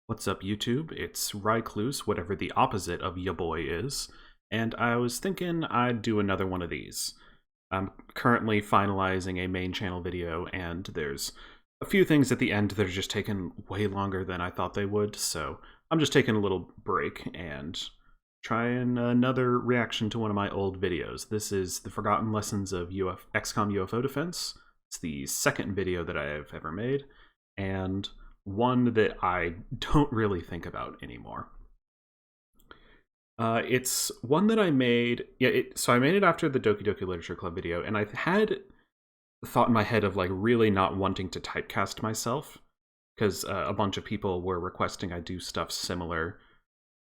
What's up, YouTube? It's Rycluse, whatever the opposite of ya boy is, and I was thinking I'd do another one of these. I'm currently finalizing a main channel video, and there's a few things at the end that are just taking way longer than I thought they would, so I'm just taking a little break and trying another reaction to one of my old videos. This is the Forgotten Lessons of XCOM UFO Defense. It's the second video that I have ever made, and one that I don't really think about anymore. It's one that I made. So I made it after the Doki Doki Literature Club video, and I had thought in my head of like really not wanting to typecast myself because a bunch of people were requesting I do stuff similar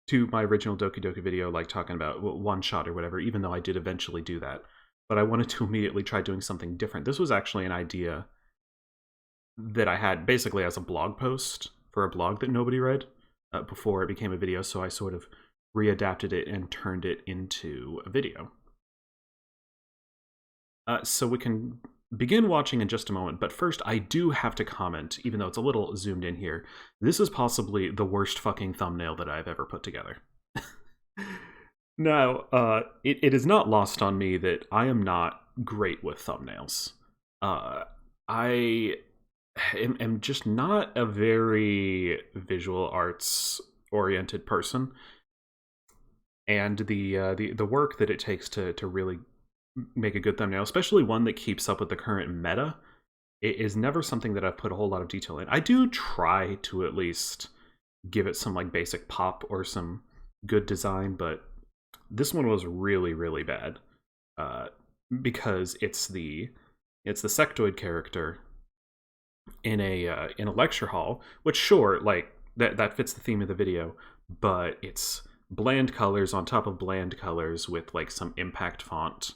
to my original Doki Doki video, like talking about one shot or whatever. Even though I did eventually do that, but I wanted to immediately try doing something different. This was actually an idea that I had basically as a blog post for a blog that nobody read before it became a video, so I sort of readapted it and turned it into a video. So we can begin watching in just a moment, but first I do have to comment, even though it's a little zoomed in here, this is possibly the worst fucking thumbnail that I've ever put together. Now, it is not lost on me that I am not great with thumbnails. I am just not a very visual arts oriented person, and the work that it takes to really make a good thumbnail, especially one that keeps up with the current meta, it is never something that I've put a whole lot of detail in. I do try to at least give it some like basic pop or some good design, but this one was really bad because it's the sectoid character in a lecture hall, which sure, like that fits the theme of the video, but it's bland colors on top of bland colors with like some impact font.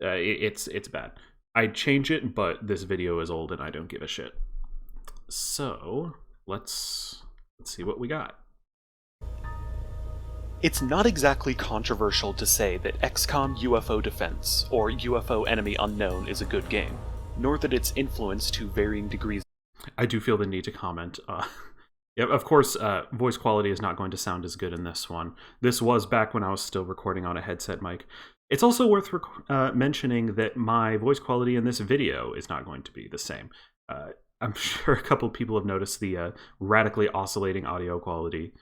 It's bad. I'd change it, but this video is old and I don't give a shit. So let's see what we got. It's not exactly controversial to say that XCOM UFO Defense, or UFO Enemy Unknown, is a good game, nor that its influence to varying degrees. I do feel the need to comment. Yeah, of course, voice quality is not going to sound as good in this one. This was back when I was still recording on a headset mic. It's also worth mentioning that my voice quality in this video is not going to be the same. I'm sure a couple people have noticed the radically oscillating audio quality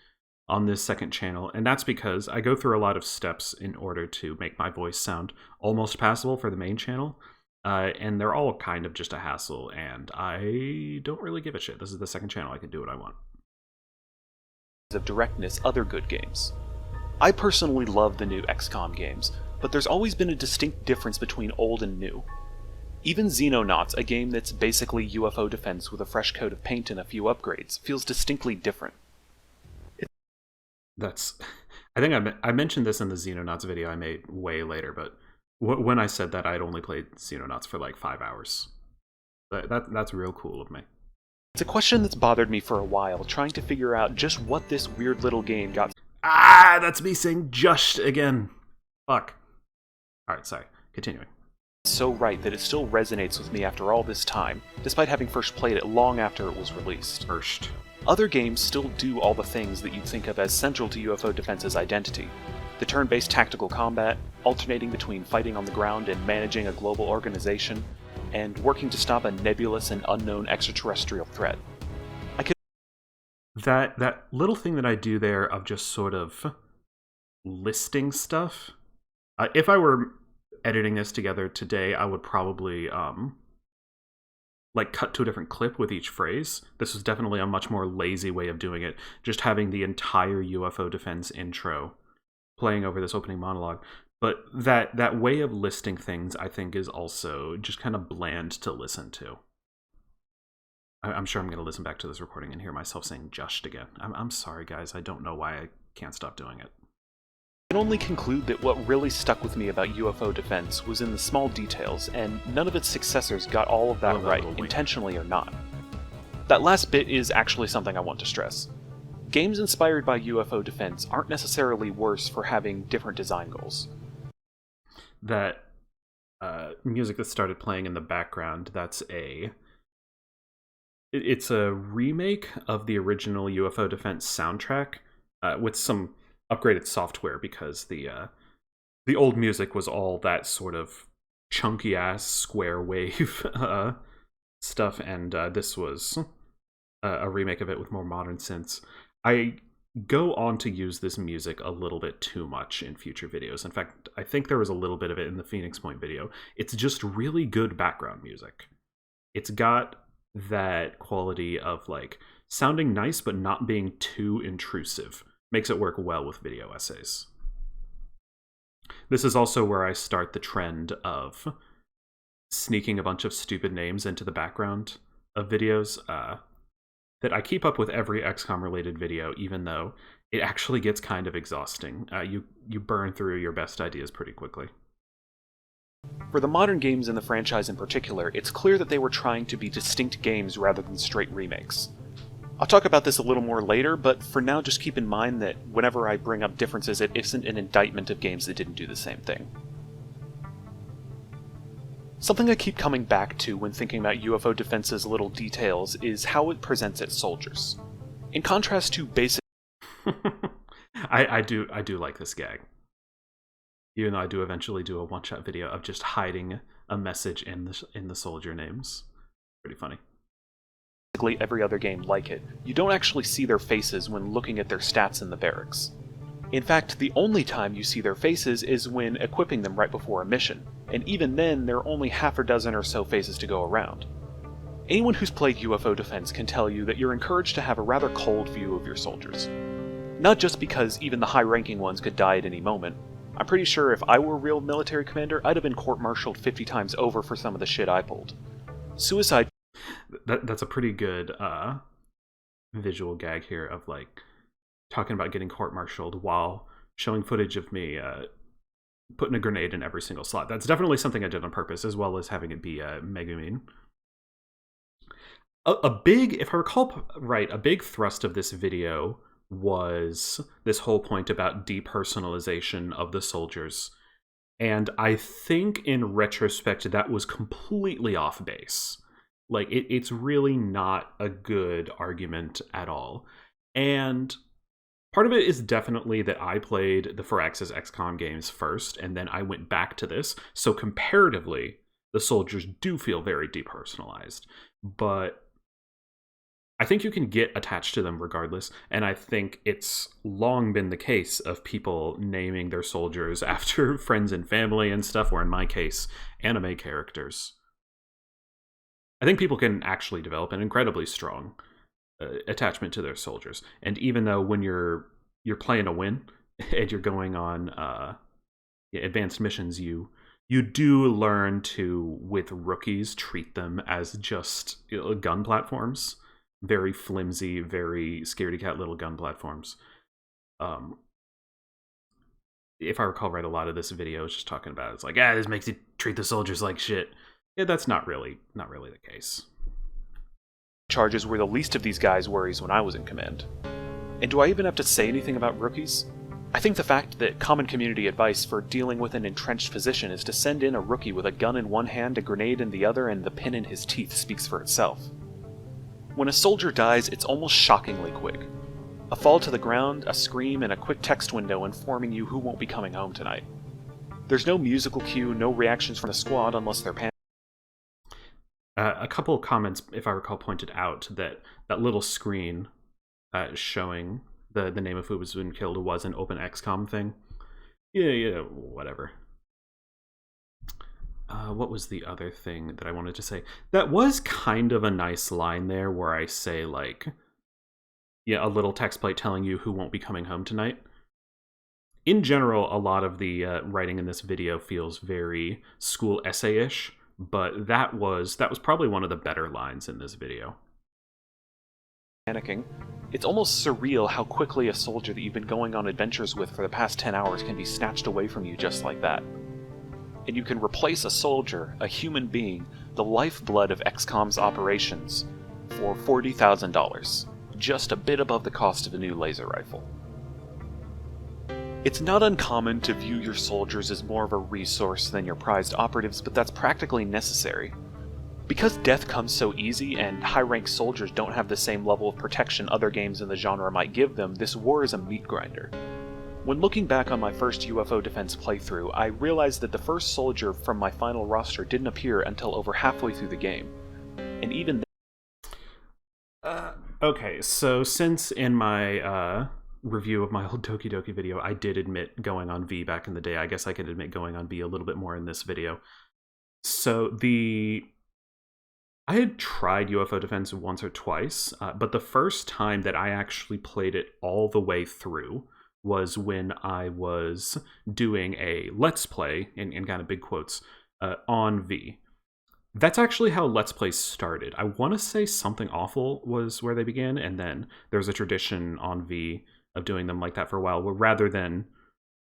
on this second channel, and that's because I go through a lot of steps in order to make my voice sound almost passable for the main channel, and they're all kind of just a hassle, and I don't really give a shit. This is the second channel. I can do what I want. Of directness other good games. I personally love the new XCOM games, but there's always been a distinct difference between old and new. Even Xenonauts, a game that's basically UFO defense with a fresh coat of paint and a few upgrades, feels distinctly different. I think I mentioned this in the Xenonauts video I made way later, but when I said that, I'd only played Xenonauts for like 5 hours. That's real cool of me. It's a question that's bothered me for a while, trying to figure out just what this weird little game got. Ah, that's me saying just again. Fuck. Alright, sorry. Continuing. So right that it still resonates with me after all this time, despite having first played it long after it was released. Other games still do all the things that you'd think of as central to UFO Defense's identity. The turn-based tactical combat, alternating between fighting on the ground and managing a global organization, and working to stop a nebulous and unknown extraterrestrial threat. That little thing that I do there of just sort of listing stuff, if I were editing this together today, I would probably like cut to a different clip with each phrase. This is definitely a much more lazy way of doing it, just having the entire UFO Defense intro playing over this opening monologue. But that way of listing things, I think, is also just kind of bland to listen to. I'm sure I'm going to listen back to this recording and hear myself saying just again. I'm sorry, guys. I don't know why I can't stop doing it. I can only conclude that what really stuck with me about UFO Defense was in the small details, and none of its successors got all of that right, intentionally or not. That last bit is actually something I want to stress. Games inspired by UFO Defense aren't necessarily worse for having different design goals. That music that started playing in the background, that's a It's a remake of the original UFO Defense soundtrack with some upgraded software because the old music was all that sort of chunky ass square wave stuff, and this was a remake of it with more modern synths. I go on to use this music a little bit too much in future videos. In fact, I think there was a little bit of it in the Phoenix Point video. It's just really good background music. It's got that quality of like sounding nice but not being too intrusive. Makes it work well with video essays. This is also where I start the trend of sneaking a bunch of stupid names into the background of videos that I keep up with every XCOM related video, even though it actually gets kind of exhausting. You burn through your best ideas pretty quickly. For the modern games in the franchise in particular, it's clear that they were trying to be distinct games rather than straight remakes. I'll talk about this a little more later, but for now just keep in mind that whenever I bring up differences, it isn't an indictment of games that didn't do the same thing. Something I keep coming back to when thinking about UFO Defense's little details is how it presents its soldiers. In contrast to basic... I do like this gag. Even though I do eventually do a one-shot video of just hiding a message in the soldier names. Pretty funny. Basically every other game like it, you don't actually see their faces when looking at their stats in the barracks. In fact, the only time you see their faces is when equipping them right before a mission, and even then there are only half a dozen or so faces to go around. Anyone who's played UFO Defense can tell you that you're encouraged to have a rather cold view of your soldiers. Not just because even the high-ranking ones could die at any moment. I'm pretty sure if I were a real military commander, I'd have been court-martialed 50 times over for some of the shit I pulled. Suicide... That's a pretty good visual gag here of like talking about getting court-martialed while showing footage of me putting a grenade in every single slot. That's definitely something I did on purpose, as well as having it be mega mean. A big, if I recall right, a big thrust of this video was this whole point about depersonalization of the soldiers. And I think in retrospect, that was completely off base. Like, it's really not a good argument at all. And part of it is definitely that I played the Firaxis XCOM games first, and then I went back to this. So comparatively, the soldiers do feel very depersonalized. But I think you can get attached to them regardless, and I think it's long been the case of people naming their soldiers after friends and family and stuff, or in my case, anime characters. I think people can actually develop an incredibly strong attachment to their soldiers. And even though when you're playing a win and you're going on advanced missions, you do learn to, with rookies, treat them as just gun platforms. Very flimsy, very scaredy cat little gun platforms. If I recall right, a lot of this video is just talking about it's like, this makes you treat the soldiers like shit. Yeah, that's not really the case. Charges were the least of these guys' worries when I was in command. And do I even have to say anything about rookies? I think the fact that common community advice for dealing with an entrenched position is to send in a rookie with a gun in one hand, a grenade in the other, and the pin in his teeth speaks for itself. When a soldier dies, it's almost shockingly quick. A fall to the ground, a scream, and a quick text window informing you who won't be coming home tonight. There's no musical cue, no reactions from the squad unless they're panicked. A couple of comments, if I recall, pointed out that little screen showing the name of who was been killed was an open XCOM thing. Yeah, whatever. What was the other thing that I wanted to say? That was kind of a nice line there where I say, like, a little text plate telling you who won't be coming home tonight. In general, a lot of the writing in this video feels very school essay-ish. But that was probably one of the better lines in this video. Panicking. It's almost surreal how quickly a soldier that you've been going on adventures with for the past 10 hours can be snatched away from you just like that. And you can replace a soldier, a human being, the lifeblood of XCOM's operations, for $40,000, just a bit above the cost of a new laser rifle. It's not uncommon to view your soldiers as more of a resource than your prized operatives, but that's practically necessary. Because death comes so easy and high-ranked soldiers don't have the same level of protection other games in the genre might give them, this war is a meat grinder. When looking back on my first UFO defense playthrough, I realized that the first soldier from my final roster didn't appear until over halfway through the game. And even okay, so since in my review of my old Doki Doki video, I did admit going on V back in the day, I guess I could admit going on V a little bit more in this video. So I had tried UFO Defense once or twice, but the first time that I actually played it all the way through was when I was doing a Let's Play, in kind of big quotes, on V. That's actually how Let's Plays started. I want to say Something Awful was where they began, and then there's a tradition on V of doing them like that for a while, where rather than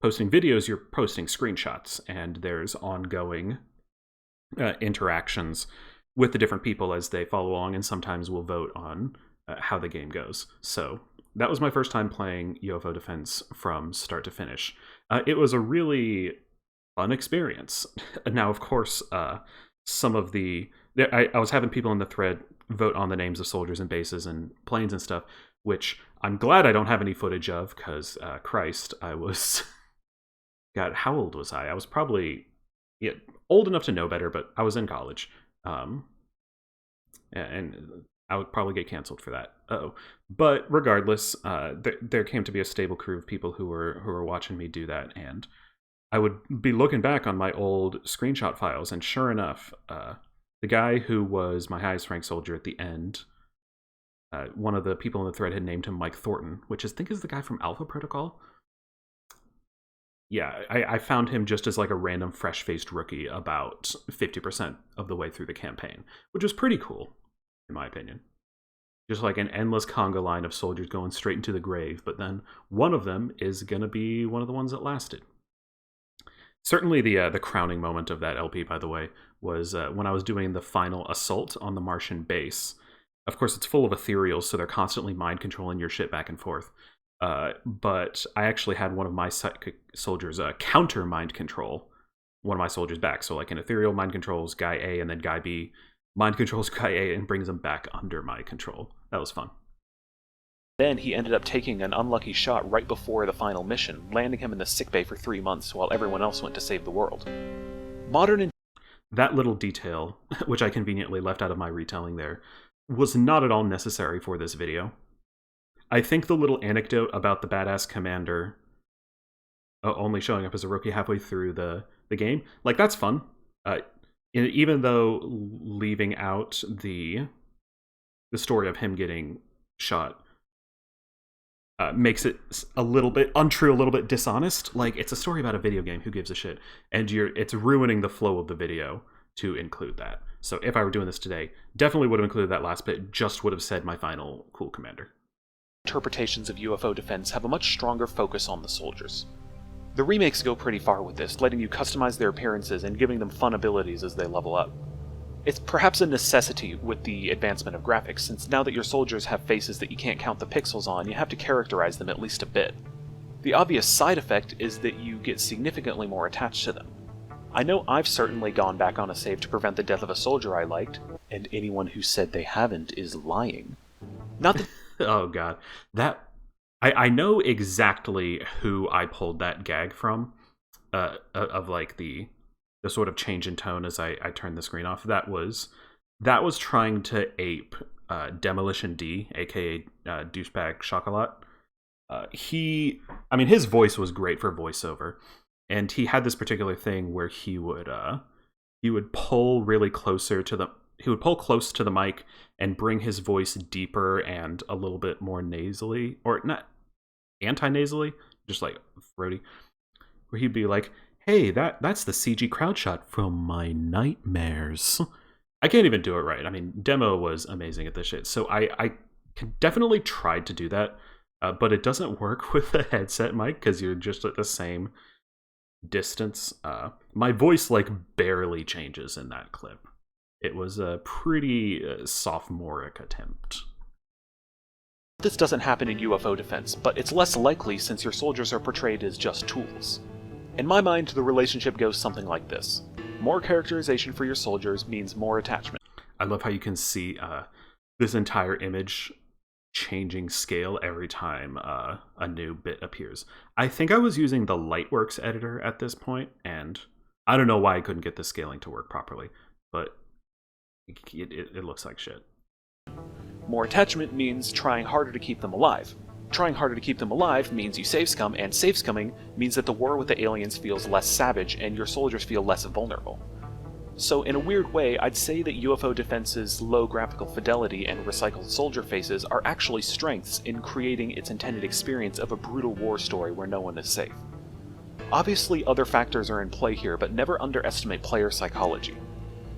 posting videos, you're posting screenshots, and there's ongoing interactions with the different people as they follow along, and sometimes we'll vote on how the game goes. So that was my first time playing UFO Defense from start to finish. It was a really fun experience. Now, of course, some of I was having people in the thread vote on the names of soldiers and bases and planes and stuff, which I'm glad I don't have any footage of, because Christ, I was... God, how old was I? I was probably old enough to know better, but I was in college. And I would probably get canceled for that. But regardless, there came to be a stable crew of people who were watching me do that, and I would be looking back on my old screenshot files, and sure enough, the guy who was my highest ranked soldier at the end, one of the people in the thread had named him Mike Thornton, which I think is the guy from Alpha Protocol. Yeah, I found him just as like a random fresh-faced rookie about 50% of the way through the campaign, which was pretty cool, in my opinion. Just like an endless conga line of soldiers going straight into the grave, but then one of them is going to be one of the ones that lasted. Certainly the crowning moment of that LP, by the way, was when I was doing the final assault on the Martian base. Of course, it's full of ethereals, so they're constantly mind-controlling your shit back and forth. But I actually had one of my soldiers counter mind control one of my soldiers back. So like an ethereal mind controls guy A, and then guy B mind controls guy A and brings him back under my control. That was fun. Then he ended up taking an unlucky shot right before the final mission, landing him in the sickbay for 3 months while everyone else went to save the world. That little detail, which I conveniently left out of my retelling there, was not at all necessary for this video. I think the little anecdote about the badass commander only showing up as a rookie halfway through the game, like, that's fun. Even though leaving out the story of him getting shot makes it a little bit untrue, a little bit dishonest. Like, it's a story about a video game, who gives a shit? And it's ruining the flow of the video to include that. So if I were doing this today, definitely would have included that last bit, just would have said my final cool commander. Interpretations of UFO Defense have a much stronger focus on the soldiers. The remakes go pretty far with this, letting you customize their appearances and giving them fun abilities as they level up. It's perhaps a necessity with the advancement of graphics, since now that your soldiers have faces that you can't count the pixels on, you have to characterize them at least a bit. The obvious side effect is that you get significantly more attached to them. I know I've certainly gone back on a save to prevent the death of a soldier I liked, and anyone who said they haven't is lying. Not that Oh god, I know exactly who I pulled that gag from, of like the sort of change in tone as I turned the screen off. That was trying to ape Demolition D, aka douchebag Chocolat. His voice was great for voiceover, and he had this particular thing where he would pull really closer to the. He would pull close to the mic and bring his voice deeper and a little bit more nasally, or not anti-nasally, just like throaty, where he'd be like, "Hey, that's the CG crowd shot from my nightmares." I can't even do it right. I mean, Demo was amazing at this shit, so I definitely tried to do that, but it doesn't work with the headset mic because you're just at the same distance. My voice like barely changes in that clip. It was a pretty sophomoric attempt. this doesn't happen in UFO Defense, but it's less likely since your soldiers are portrayed as just tools. In my mind, the relationship goes something like this. More characterization for your soldiers means more attachment. I love how you can see this entire image changing scale every time a new bit appears. I think I was using the Lightworks editor at this point, and I don't know why I couldn't get the scaling to work properly, but it looks like shit. More attachment means trying harder to keep them alive. Trying harder to keep them alive means you save scum, and save scumming means that the war with the aliens feels less savage and your soldiers feel less vulnerable. So in a weird way, I'd say that UFO Defense's low graphical fidelity and recycled soldier faces are actually strengths in creating its intended experience of a brutal war story where no one is safe. Obviously other factors are in play here, but never underestimate player psychology.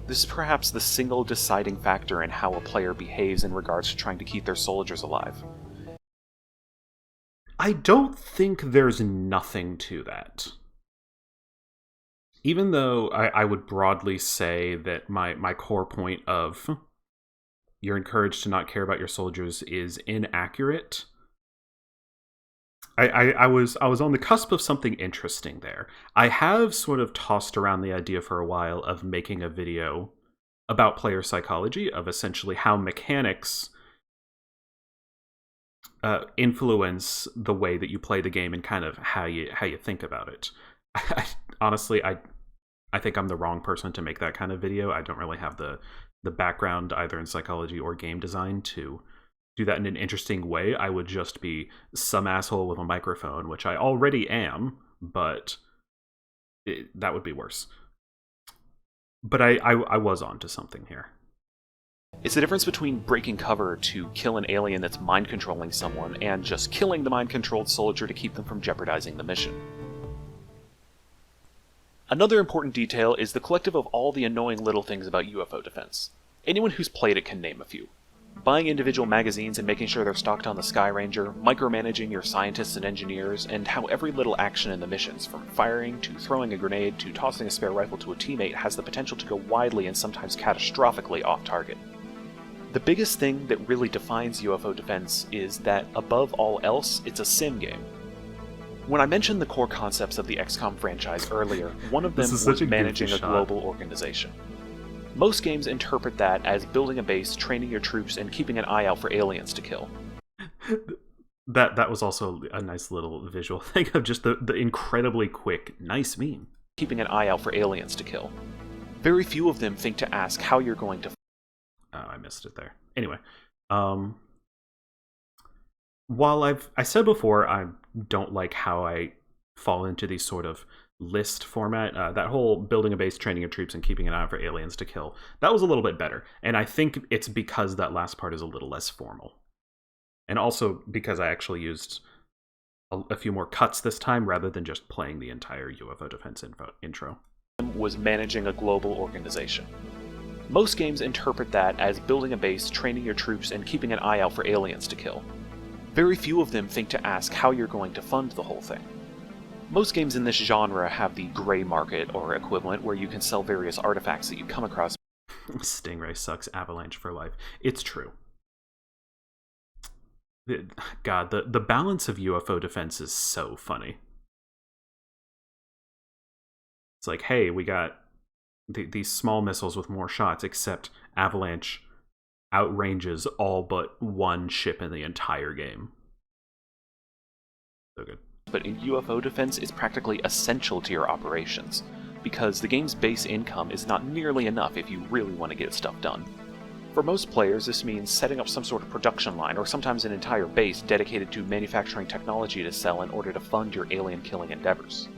This is perhaps the single deciding factor in how a player behaves in regards to trying to keep their soldiers alive. I don't think there's nothing to that. Even though I would broadly say that my core point of you're encouraged to not care about your soldiers is inaccurate, I was on the cusp of something interesting there. I have sort of tossed around the idea for a while of making a video about player psychology, of essentially how mechanics influence the way that you play the game and kind of how you think about it. Honestly, I think I'm the wrong person to make that kind of video. I don't really have the background either in psychology or game design to do that in an interesting way. I would just be some asshole with a microphone, which I already am, but that would be worse. But I was onto something here. It's the difference between breaking cover to kill an alien that's mind-controlling someone and just killing the mind-controlled soldier to keep them from jeopardizing the mission. Another important detail is the collective of all the annoying little things about UFO Defense. Anyone who's played it can name a few. Buying individual magazines and making sure they're stocked on the Sky Ranger, micromanaging your scientists and engineers, and how every little action in the missions, from firing to throwing a grenade to tossing a spare rifle to a teammate, has the potential to go widely and sometimes catastrophically off target. The biggest thing that really defines UFO Defense is that, above all else, it's a sim game. When I mentioned the core concepts of the XCOM franchise earlier, one of them was managing a global organization. Most games interpret that as building a base, training your troops, and keeping an eye out for aliens to kill. That was also a nice little visual thing of just the incredibly quick, nice meme. Keeping an eye out for aliens to kill. Very few of them think to ask how you're going to... Oh, I missed it there. Anyway, while I said before I don't like how I fall into these sort of list format, that whole building a base, training your troops, and keeping an eye out for aliens to kill, that was a little bit better. And I think it's because that last part is a little less formal. And also because I actually used a few more cuts this time rather than just playing the entire UFO Defense intro. Was managing a global organization. Most games interpret that as building a base, training your troops, and keeping an eye out for aliens to kill. Very few of them think to ask how you're going to fund the whole thing. Most games in this genre have the gray market or equivalent where you can sell various artifacts that you come across. Stingray sucks, Avalanche for life. It's true. God, the balance of UFO Defense is so funny. It's like, hey, we got these small missiles with more shots, except Avalanche outranges all but one ship in the entire game. So good. But in UFO Defense, it's practically essential to your operations, because the game's base income is not nearly enough if you really want to get stuff done. For most players, this means setting up some sort of production line, or sometimes an entire base dedicated to manufacturing technology to sell in order to fund your alien-killing endeavors.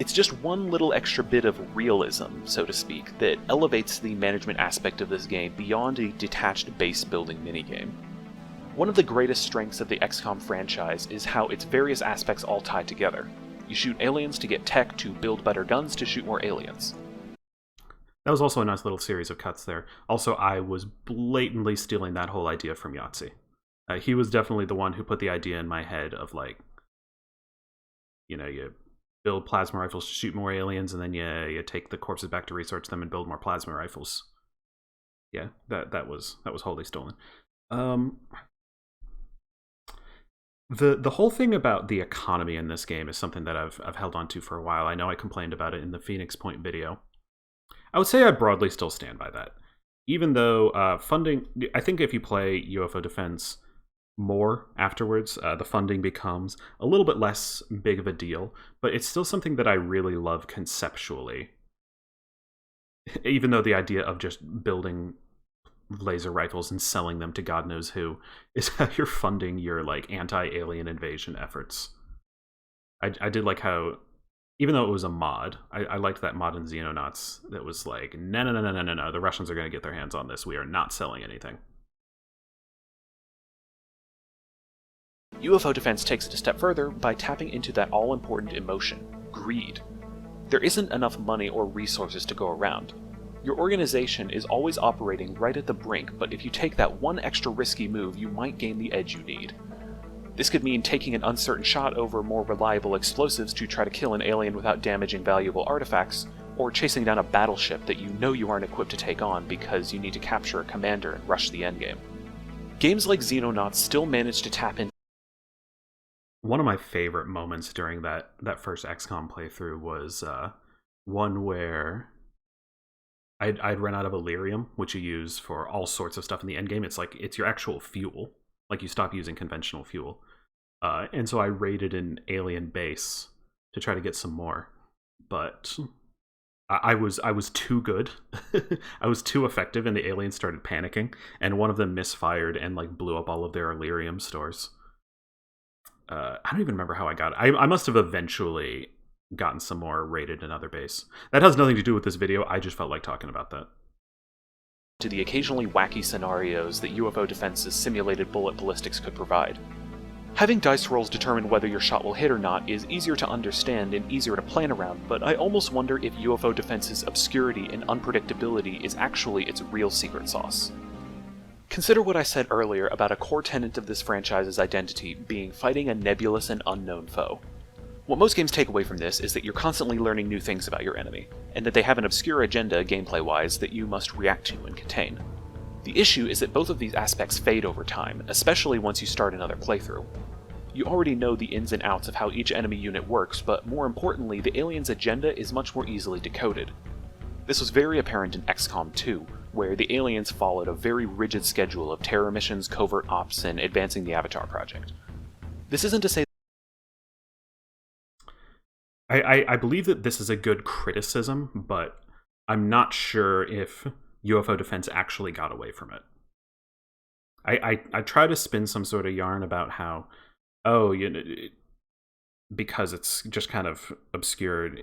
It's just one little extra bit of realism, so to speak, that elevates the management aspect of this game beyond a detached base-building minigame. One of the greatest strengths of the XCOM franchise is how its various aspects all tie together. You shoot aliens to get tech to build better guns to shoot more aliens. That was also a nice little series of cuts there. Also, I was blatantly stealing that whole idea from Yahtzee. He was definitely the one who put the idea in my head of, like, you know, you build plasma rifles to shoot more aliens, and then you take the corpses back to research them and build more plasma rifles. Yeah, that was wholly stolen. The whole thing about the economy in this game is something that I've held on to for a while. I know I complained about it in the Phoenix Point video. I would say I broadly still stand by that. even though funding, I think if you play UFO defense more afterwards, the funding becomes a little bit less big of a deal, but it's still something that I really love conceptually. Even though the idea of just building laser rifles and selling them to God knows who is how you're funding your like anti-alien invasion efforts. I did like how, even though it was a mod, I liked that mod in Xenonauts that was like, no, no, no, no, no, no, no, the Russians are going to get their hands on this. We are not selling anything. UFO defense takes it a step further by tapping into that all-important emotion, greed. There isn't enough money or resources to go around. Your organization is always operating right at the brink, but if you take that one extra risky move, you might gain the edge you need. This could mean taking an uncertain shot over more reliable explosives to try to kill an alien without damaging valuable artifacts, or chasing down a battleship that you know you aren't equipped to take on because you need to capture a commander and rush the endgame. Games like Xenonauts still manage to tap into. One of my favorite moments during that first XCOM playthrough was one where I'd run out of Illyrium, which you use for all sorts of stuff in the endgame. It's your actual fuel. Like, you stop using conventional fuel. And so I raided an alien base to try to get some more. But I was too good. I was too effective, and the aliens started panicking. And one of them misfired and like blew up all of their Illyrium stores. I don't even remember how I got it. I must have eventually gotten some more, raided another base. That has nothing to do with this video. I just felt like talking about that. To the occasionally wacky scenarios that UFO defense's simulated bullet ballistics could provide. Having dice rolls determine whether your shot will hit or not is easier to understand and easier to plan around, but I almost wonder if UFO defense's obscurity and unpredictability is actually its real secret sauce. Consider what I said earlier about a core tenet of this franchise's identity being fighting a nebulous and unknown foe. What most games take away from this is that you're constantly learning new things about your enemy, and that they have an obscure agenda gameplay-wise that you must react to and contain. The issue is that both of these aspects fade over time, especially once you start another playthrough. You already know the ins and outs of how each enemy unit works, but more importantly, the alien's agenda is much more easily decoded. This was very apparent in XCOM 2, where the aliens followed a very rigid schedule of terror missions, covert ops, and advancing the Avatar project. This isn't to say I believe that this is a good criticism, but I'm not sure if UFO defense actually got away from it. I try to spin some sort of yarn about how, because it's just kind of obscured,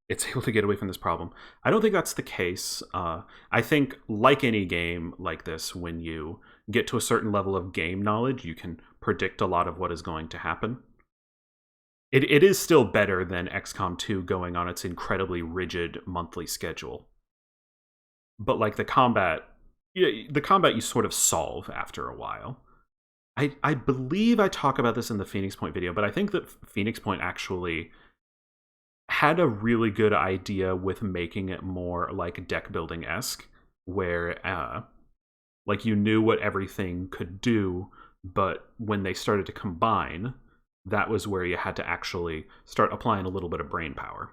it's able to get away from this problem. I don't think that's the case. I think, like any game like this, when you get to a certain level of game knowledge, you can predict a lot of what is going to happen. It is still better than XCOM 2 going on its incredibly rigid monthly schedule. But like the combat you sort of solve after a while. I believe I talk about this in the Phoenix Point video, but I think that Phoenix Point actually had a really good idea with making it more like deck building-esque, where like you knew what everything could do, but when they started to combine, that was where you had to actually start applying a little bit of brain power.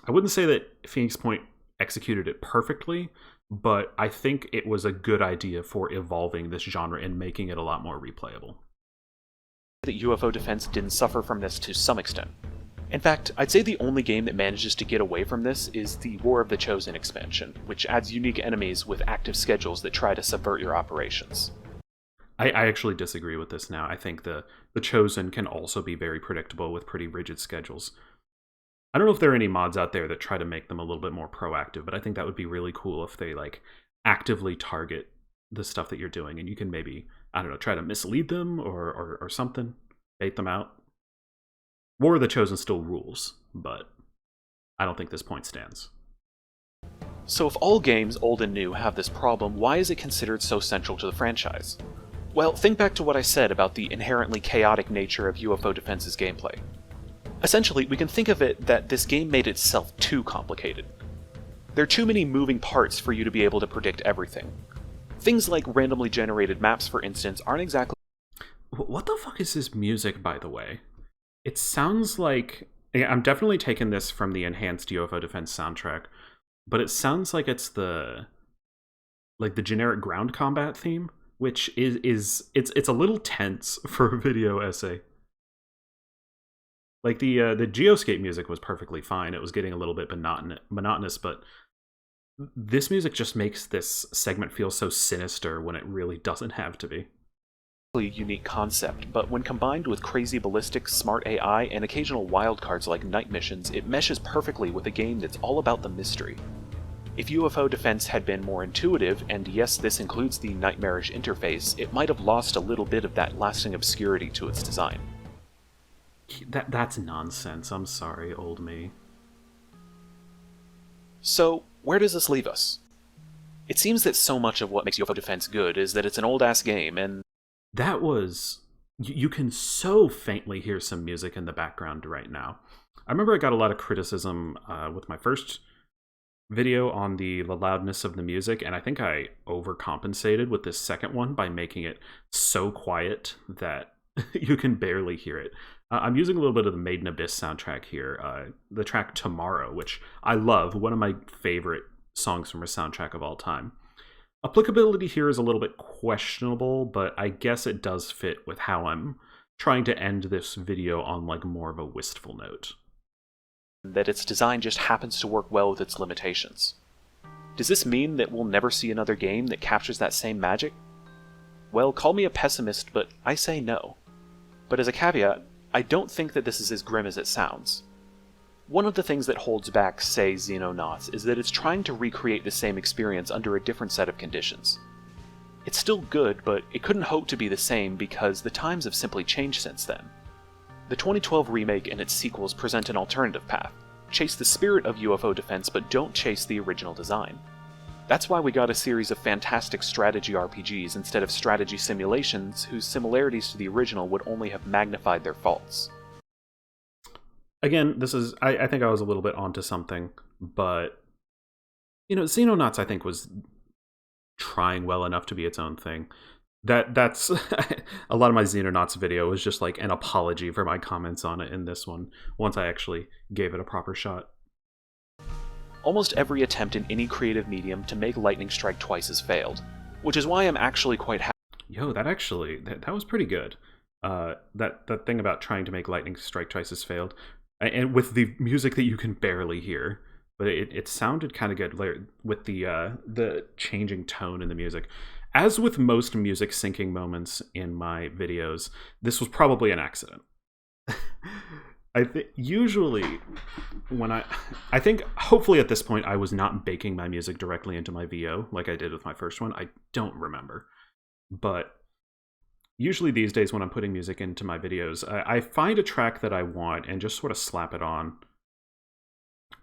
I wouldn't say that Phoenix Point executed it perfectly, but I think it was a good idea for evolving this genre and making it a lot more replayable. That UFO defense didn't suffer from this to some extent. In fact, I'd say the only game that manages to get away from this is the War of the Chosen expansion, which adds unique enemies with active schedules that try to subvert your operations. I actually disagree with this now. I think the Chosen can also be very predictable with pretty rigid schedules. I don't know if there are any mods out there that try to make them a little bit more proactive, but I think that would be really cool if they like actively target the stuff that you're doing, and you can maybe, I don't know, try to mislead them or something, bait them out. War of the Chosen still rules, but I don't think this point stands. So if all games, old and new, have this problem, why is it considered so central to the franchise? Well, think back to what I said about the inherently chaotic nature of UFO Defense's gameplay. Essentially, we can think of it that this game made itself too complicated. There are too many moving parts for you to be able to predict everything. Things like randomly generated maps, for instance, aren't exactly... What the fuck is this music, by the way? It sounds like... I'm definitely taking this from the enhanced UFO Defense soundtrack, but it sounds like it's the like the generic ground combat theme, which it's a little tense for a video essay. Like the Geoscape music was perfectly fine. It was getting a little bit monotonous, but this music just makes this segment feel so sinister when it really doesn't have to be. Unique concept, but when combined with crazy ballistics, smart AI, and occasional wildcards like night missions, it meshes perfectly with a game that's all about the mystery. If UFO Defense had been more intuitive, and yes, this includes the nightmarish interface, it might have lost a little bit of that lasting obscurity to its design. That's nonsense. I'm sorry, old me. So, where does this leave us? It seems that so much of what makes UFO Defense good is that it's an old-ass game, and that was... You can so faintly hear some music in the background right now. I remember I got a lot of criticism with my first video on the loudness of the music, and I think I overcompensated with this second one by making it so quiet that you can barely hear it. I'm using a little bit of the Made in Abyss soundtrack here, the track Tomorrow, which I love, one of my favorite songs from a soundtrack of all time. Applicability here is a little bit questionable, but I guess it does fit with how I'm trying to end this video on like more of a wistful note. That its design just happens to work well with its limitations. Does this mean that we'll never see another game that captures that same magic? Well, call me a pessimist, but I say no. But as a caveat, I don't think that this is as grim as it sounds. One of the things that holds back, say, Xenonauts, is that it's trying to recreate the same experience under a different set of conditions. It's still good, but it couldn't hope to be the same because the times have simply changed since then. The 2012 remake and its sequels present an alternative path. Chase the spirit of UFO Defense, but don't chase the original design. That's why we got a series of fantastic strategy RPGs instead of strategy simulations whose similarities to the original would only have magnified their faults. Again, this is... I think I was a little bit onto something, but... You know, Xenonauts, I think, was trying well enough to be its own thing. That's... a lot of my Xenonauts video was just like an apology for my comments on it in this one, once I actually gave it a proper shot. Almost every attempt in any creative medium to make lightning strike twice has failed, which is why I'm actually quite happy. Yo, that actually... That was pretty good. That thing about trying to make lightning strike twice has failed. And with the music that you can barely hear, but it sounded kind of good with the changing tone in the music. As with most music syncing moments in my videos, this was probably an accident. I think usually when I think hopefully at this point I was not baking my music directly into my VO like I did with my first one. I don't remember, but usually these days when I'm putting music into my videos, I find a track that I want and just sort of slap it on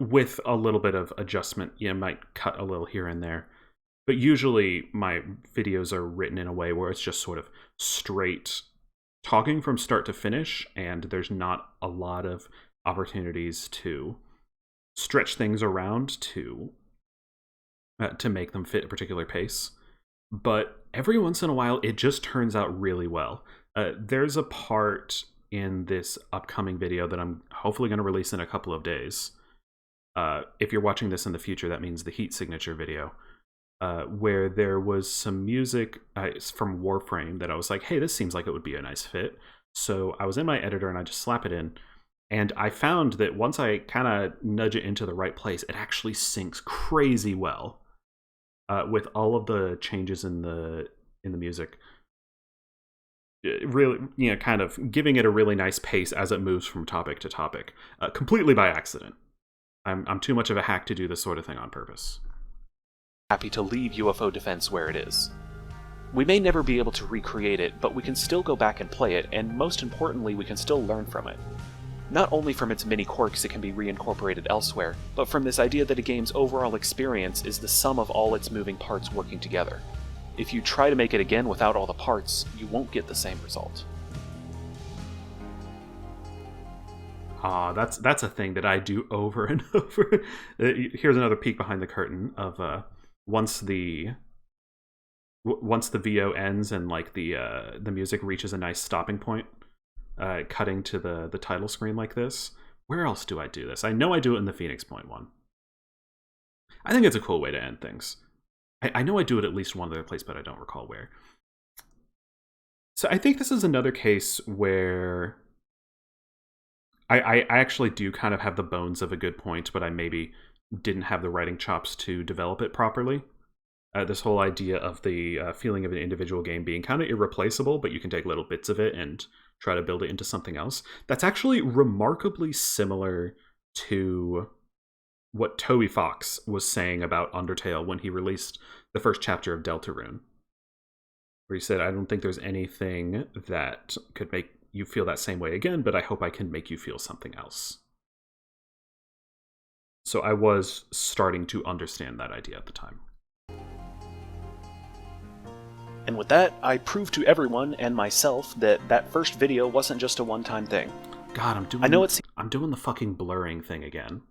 with a little bit of adjustment. You might cut a little here and there. But usually my videos are written in a way where it's just sort of straight talking from start to finish, and there's not a lot of opportunities to stretch things around to make them fit a particular pace. But every once in a while, it just turns out really well. There's a part in this upcoming video that I'm hopefully going to release in a couple of days. If you're watching this in the future, that means the heat signature video, where there was some music from Warframe that I was like, hey, this seems like it would be a nice fit. So I was in my editor and I just slap it in. And I found that once I kind of nudge it into the right place, it actually syncs crazy well. With all of the changes in the music, really, you know, kind of giving it a really nice pace as it moves from topic to topic, completely by accident. I'm too much of a hack to do this sort of thing on purpose. Happy to leave UFO Defense where it is. We may never be able to recreate it, but we can still go back and play it, and most importantly, we can still learn from it. Not only from its many quirks that can be reincorporated elsewhere, but from this idea that a game's overall experience is the sum of all its moving parts working together. If you try to make it again without all the parts, you won't get the same result. That's a thing that I do over and over. Here's another peek behind the curtain of once the VO ends and like the music reaches a nice stopping point, cutting to the title screen like this. Where else do I do this? I know I do it in the Phoenix Point one. I think it's a cool way to end things. I know I do it at least one other place, but I don't recall where. So I think this is another case where I actually do kind of have the bones of a good point, but I maybe didn't have the writing chops to develop it properly. This whole idea of the feeling of an individual game being kind of irreplaceable, but you can take little bits of it and try to build it into something else. That's actually remarkably similar to what Toby Fox was saying about Undertale when he released the first chapter of Deltarune, where he said, I don't think there's anything that could make you feel that same way again, but I hope I can make you feel something else. So I was starting to understand that idea at the time. And with that, I proved to everyone and myself that that first video wasn't just a one-time thing. God, I'm doing the fucking blurring thing again.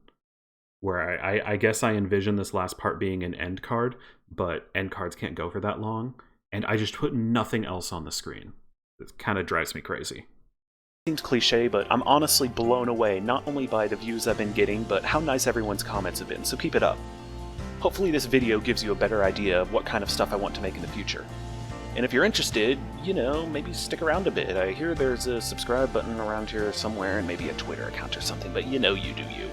Where I guess I envision this last part being an end card, but end cards can't go for that long, and I just put nothing else on the screen. It kind of drives me crazy. Seems cliche, but I'm honestly blown away not only by the views I've been getting, but how nice everyone's comments have been, so keep it up. Hopefully this video gives you a better idea of what kind of stuff I want to make in the future. And if you're interested, you know, maybe stick around a bit. I hear there's a subscribe button around here somewhere and maybe a Twitter account or something, but you know you do you.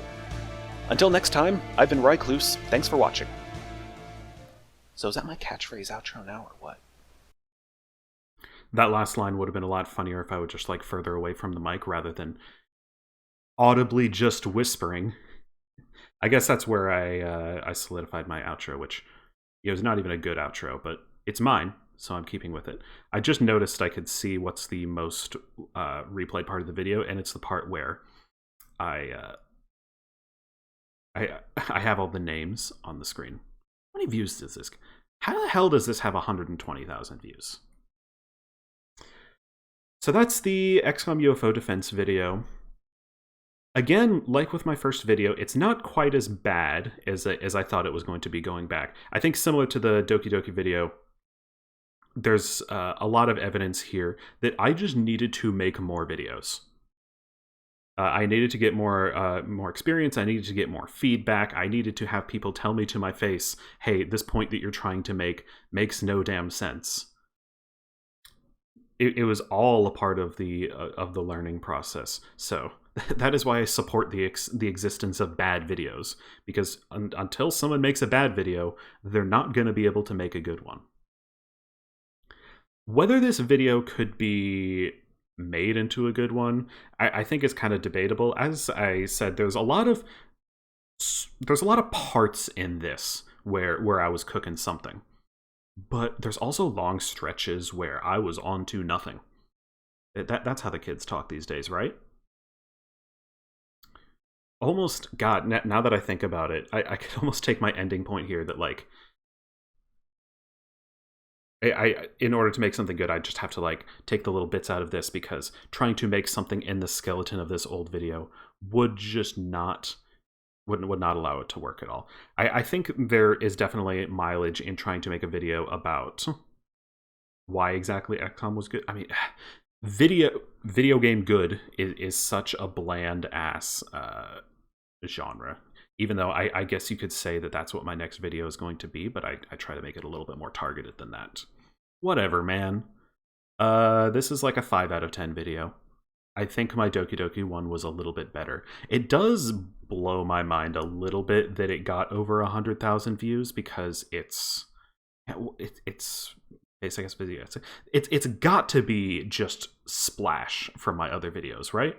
Until next time, I've been Rycluse. Thanks for watching. So is that my catchphrase outro now or what? That last line would have been a lot funnier if I would just like further away from the mic rather than audibly just whispering. I guess that's where I solidified my outro, which is not even a good outro, but it's mine. So I'm keeping with it. I just noticed I could see what's the most replayed part of the video, and it's the part where I have all the names on the screen. How many views does this? How the hell does this have 120,000 views? So that's the XCOM UFO defense video. Again, like with my first video, it's not quite as bad as I thought it was going to be going back. I think similar to the Doki Doki video, there's a lot of evidence here that I just needed to make more videos. I needed to get more experience. I needed to get more feedback. I needed to have people tell me to my face, hey, this point that you're trying to make makes no damn sense. It was all a part of the learning process. So that is why I support the existence of bad videos, because until someone makes a bad video, they're not going to be able to make a good one. Whether this video could be made into a good one, I think is kind of debatable. As I said, there's a lot of parts in this where I was cooking something, but there's also long stretches where I was on to nothing. That's how the kids talk these days, right? Almost, God, now that I think about it, I could almost take my ending point here that like in order to make something good, I just have to like take the little bits out of this, because trying to make something in the skeleton of this old video would not allow it to work at all. I think there is definitely mileage in trying to make a video about why exactly XCOM was good. I mean, video game good is such a bland ass genre. Even though I guess you could say that that's what my next video is going to be, but I try to make it a little bit more targeted than that. Whatever, man. This is like a 5 out of 10 video. I think my Doki Doki one was a little bit better. It does blow my mind a little bit that it got over 100,000 views, because it's I guess video. It's got to be just splash from my other videos, right?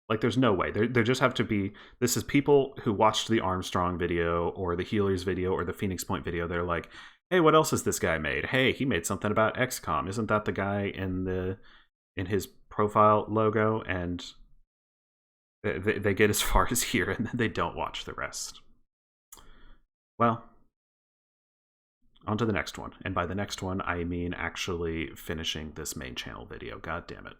Like, there's no way. There just have to be... This is people who watched the Armstrong video, or the Healers video, or the Phoenix Point video. They're like, hey, what else has this guy made? Hey, he made something about XCOM. Isn't that the guy in his profile logo? And they get as far as here, and then they don't watch the rest. Well, on to the next one. And by the next one, I mean actually finishing this main channel video. God damn it.